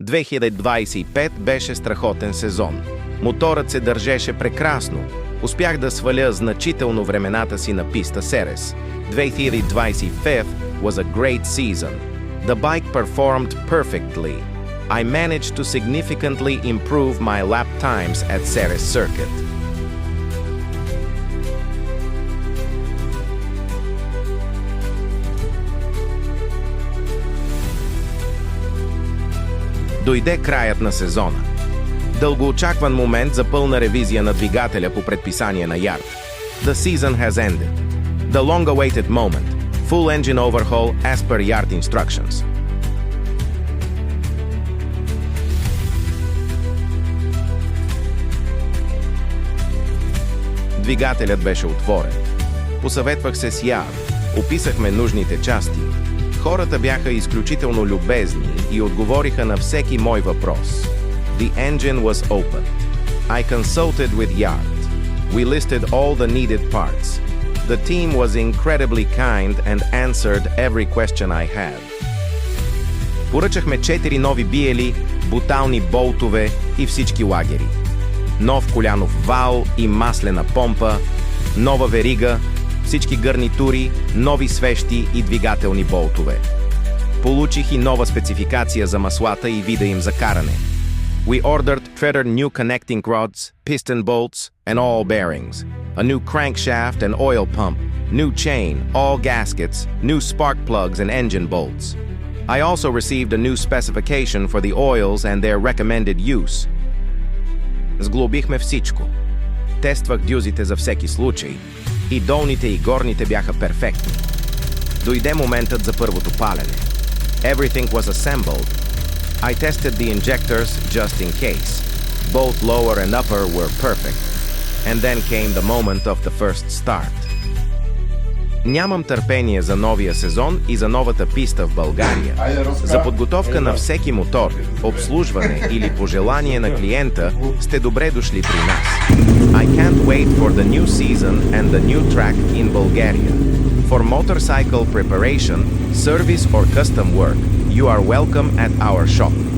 2025 беше страхотен сезон. Моторът се държеше прекрасно. Успях да сваля значително времената си на писта Ceres. 2025 was a great season. The bike performed perfectly. I managed to significantly improve my lap times at Ceres circuit. Дойде краят на сезона. Дългоочакван момент за пълна ревизия на двигателя по предписание на Yard. The season has ended. The long-awaited moment. Full engine overhaul as per Yard instructions. Двигателят беше отворен. Посъветвах се с Yard. Описахме нужните части. Хората бяха изключително любезни и отговориха на всеки мой въпрос. The engine was opened. I consulted with Yard. We listed all the needed parts. The team was incredibly kind and answered every question I had. Поръчахме 4 нови биели, бутални болтове и всички лагери. Нов колянов вал и маслена помпа, нова верига, всички гарнитури, нови свещи и двигателни болтове. Получих и нова спецификация за маслата и вида им за каране. We ordered Treader new connecting rods, piston bolts, and all bearings. A new crankshaft and oil pump, new chain, all gaskets, new spark plugs and engine bolts. I also received a new specification for the oils and their recommended use. Сглобихме всичко. Тествах дюзите за всеки случай. И долните и горните бяха перфектни. Дойде моментът за първото палене. Everything was assembled. I tested the injectors just in case. Both lower and upper were perfect. And then came the moment of the first start. Нямам търпение за новия сезон и за новата писта в България. За подготовка на всеки мотор, обслужване или пожелание на клиента сте добре дошли при нас. I can't wait for the new season and the new track in Bulgaria. For motorcycle preparation, service or custom work, you are welcome at our shop.